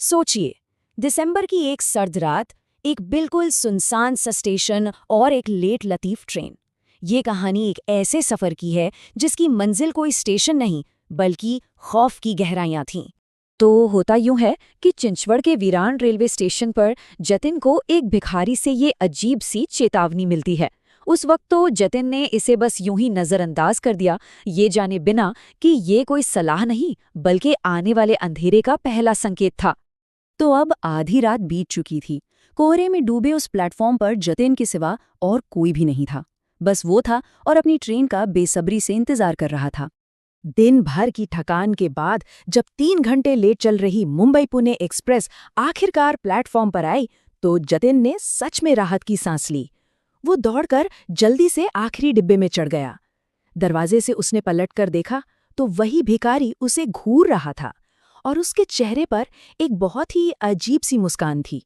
सोचिए, दिसंबर की एक सर्द रात, एक बिल्कुल सुनसान सा स्टेशन और एक लेट लतीफ ट्रेन। ये कहानी एक ऐसे सफर की है जिसकी मंजिल कोई स्टेशन नहीं बल्कि खौफ की गहराइयां थीं। तो होता यूं है कि चिंचवड़ के वीरान रेलवे स्टेशन पर जतिन को एक भिखारी से ये अजीब सी चेतावनी मिलती है। उस वक्त तो जतिन ने इसे बस यूं ही नजरअंदाज कर दिया, ये जाने बिना कि ये कोई सलाह नहीं बल्कि आने वाले अंधेरे का पहला संकेत था। तो अब आधी रात बीत चुकी थी। कोहरे में डूबे उस प्लेटफॉर्म पर जतिन के सिवा और कोई भी नहीं था। बस वो था और अपनी ट्रेन का बेसब्री से इंतजार कर रहा था। दिन भर की थकान के बाद जब 3 घंटे लेट चल रही मुंबई पुणे एक्सप्रेस आखिरकार प्लेटफॉर्म पर आई, तो जतिन ने सच में राहत की सांस ली। वो दौड़कर जल्दी से आखिरी डिब्बे में चढ़ गया। दरवाजे से उसने पलटकर देखा तो वही भिखारी उसे घूर रहा था और उसके चेहरे पर एक बहुत ही अजीब सी मुस्कान थी।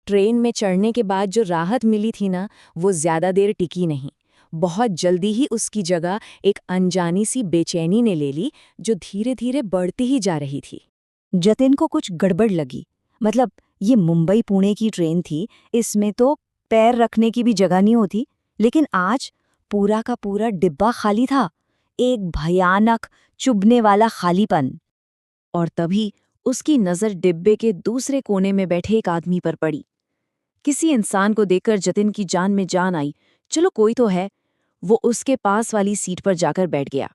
ट्रेन में चढ़ने के बाद जो राहत मिली थी ना, वो ज्यादा देर टिकी नहीं। बहुत जल्दी ही उसकी जगह एक अनजानी सी बेचैनी ने ले ली, जो धीरे धीरे बढ़ती ही जा रही थी। जतिन को कुछ गड़बड़ लगी। मतलब, ये मुंबई पुणे की ट्रेन थी, इसमें तो पैर रखने की भी जगह नहीं होती। लेकिन आज पूरा का पूरा डिब्बा खाली था। एक भयानक चुभने वाला खालीपन। और तभी उसकी नज़र डिब्बे के दूसरे कोने में बैठे एक आदमी पर पड़ी। किसी इंसान को देखकर जतिन की जान में जान आई। चलो, कोई तो है। वो उसके पास वाली सीट पर जाकर बैठ गया।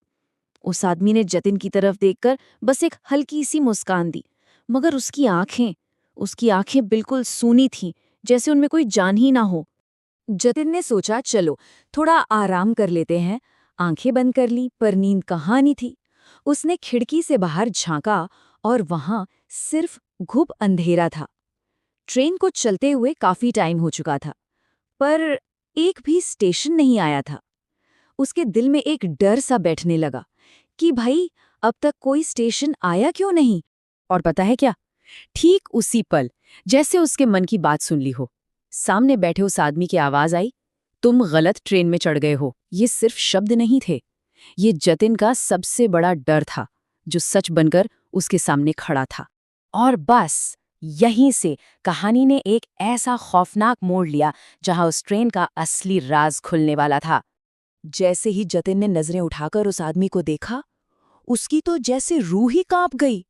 उस आदमी ने जतिन की तरफ देखकर बस एक हल्की सी मुस्कान दी, मगर उसकी आंखें बिल्कुल सूनी थीं, जैसे उनमें कोई जान ही ना हो। जतिन ने सोचा, चलो थोड़ा आराम कर लेते हैं। आंखें बंद कर ली, पर नींद कहाँ नहीं थी। उसने खिड़की से बाहर झांका और वहां सिर्फ घुप अंधेरा था। ट्रेन को चलते हुए काफी टाइम हो चुका था, पर एक भी स्टेशन नहीं आया था। उसके दिल में एक डर सा बैठने लगा कि भाई, अब तक कोई स्टेशन आया क्यों नहीं। और पता है क्या, ठीक उसी पल जैसे उसके मन की बात सुन ली हो, सामने बैठे उस आदमी की आवाज आई, तुम गलत ट्रेन में चढ़ गए हो। ये सिर्फ शब्द नहीं थे, ये जतिन का सबसे बड़ा डर था, जो सच बनकर उसके सामने खड़ा था। और बस यहीं से कहानी ने एक ऐसा खौफनाक मोड़ लिया जहां उस ट्रेन का असली राज खुलने वाला था। जैसे ही जतिन ने नजरें उठाकर उस आदमी को देखा, उसकी तो जैसे रूह ही कांप गई।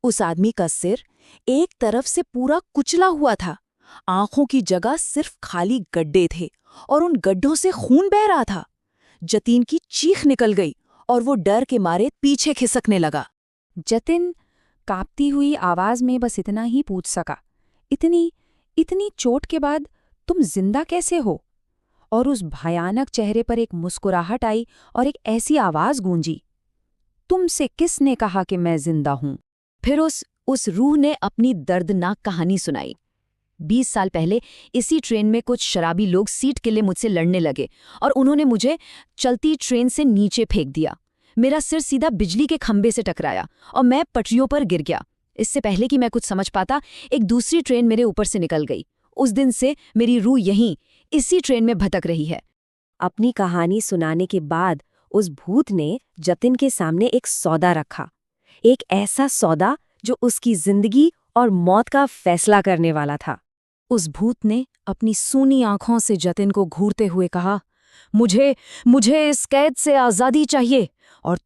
उस आदमी का सिर एक तरफ से पूरा कुचला हुआ था। आंखों की जगह सिर्फ खाली गड्ढे थे और उन गड्ढों से खून बह रहा था। जतिन की चीख निकल गई और वो डर के मारे पीछे खिसकने लगा। जतिन कांपती हुई आवाज में बस इतना ही पूछ सका, इतनी इतनी चोट के बाद तुम जिंदा कैसे हो? और उस भयानक चेहरे पर एक मुस्कुराहट आई और एक ऐसी आवाज गूंजी, तुमसे किसने कहा कि मैं जिंदा हूं? फिर उस रूह ने अपनी दर्दनाक कहानी सुनाई। 20 साल पहले इसी ट्रेन में कुछ शराबी लोग सीट के लिए मुझसे लड़ने लगे और उन्होंने मुझे चलती ट्रेन से नीचे फेंक दिया। मेरा सिर सीधा बिजली के खंभे से टकराया और मैं पटरियों पर गिर गया। इससे पहले कि मैं कुछ समझ पाता, एक दूसरी ट्रेन मेरे ऊपर से निकल गई। उस दिन से मेरी रूह यहीं इसी ट्रेन में भटक रही है। अपनी कहानी सुनाने के बाद उस भूत ने जतिन के सामने एक सौदा रखा। एक ऐसा सौदा जो उसकी जिंदगी और मौत का फैसला करने वाला था। उस भूत ने अपनी सूनी आंखों से जतिन को घूरते हुए कहा, मुझे इस कैद से आजादी चाहिए और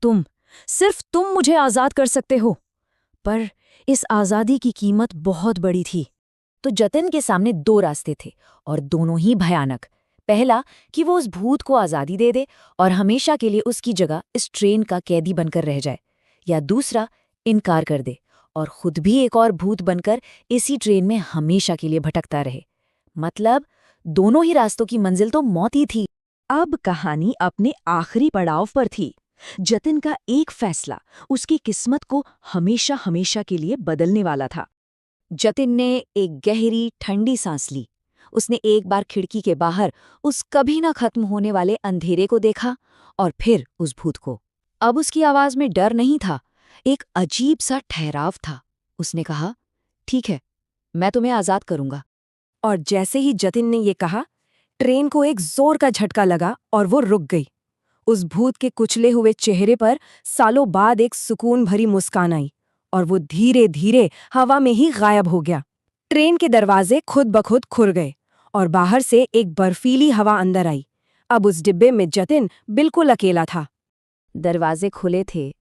सिर्फ तुम मुझे आजाद कर सकते हो। पर इस आजादी की कीमत बहुत बड़ी थी। तो जतिन के सामने 2 रास्ते थे और दोनों ही भयानक। पहला, कि वो उस भूत को आजादी दे दे और हमेशा के लिए उसकी जगह इस ट्रेन का कैदी बनकर रह जाए, या दूसरा, इनकार कर दे और खुद भी एक और भूत बनकर इसी ट्रेन में हमेशा के लिए भटकता रहे। मतलब, दोनों ही रास्तों की मंजिल तो मौत ही थी। अब कहानी अपने आखिरी पड़ाव पर थी। जतिन का एक फैसला उसकी किस्मत को हमेशा हमेशा के लिए बदलने वाला था। जतिन ने एक गहरी ठंडी सांस ली। उसने एक बार खिड़की के बाहर उस कभी ना खत्म होने वाले अंधेरे को देखा और फिर उस भूत को। अब उसकी आवाज में डर नहीं था, एक अजीब सा ठहराव था। उसने कहा, ठीक है, मैं तुम्हें आजाद करूंगा। और जैसे ही जतिन ने ये कहा, ट्रेन को एक जोर का झटका लगा और वो रुक गई। उस भूत के कुचले हुए चेहरे पर सालों बाद एक सुकून भरी मुस्कान आई और वो धीरे धीरे हवा में ही गायब हो गया। ट्रेन के दरवाजे खुद ब खुद खुल गए और बाहर से एक बर्फीली हवा अंदर आई। अब उस डिब्बे में जतिन बिल्कुल अकेला था। दरवाजे खुले थे,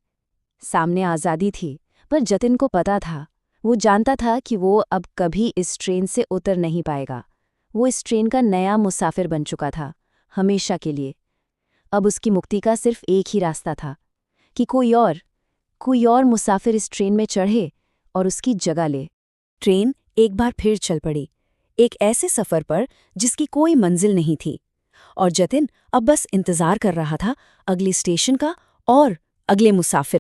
सामने आज़ादी थी, पर जतिन को पता था, वो जानता था कि वो अब कभी इस ट्रेन से उतर नहीं पाएगा। वो इस ट्रेन का नया मुसाफिर बन चुका था, हमेशा के लिए। अब उसकी मुक्ति का सिर्फ एक ही रास्ता था कि कोई और मुसाफिर इस ट्रेन में चढ़े और उसकी जगह ले। ट्रेन एक बार फिर चल पड़ी, एक ऐसे सफ़र पर जिसकी कोई मंजिल नहीं थी, और जतिन अब बस इंतज़ार कर रहा था अगले स्टेशन का और अगले मुसाफिर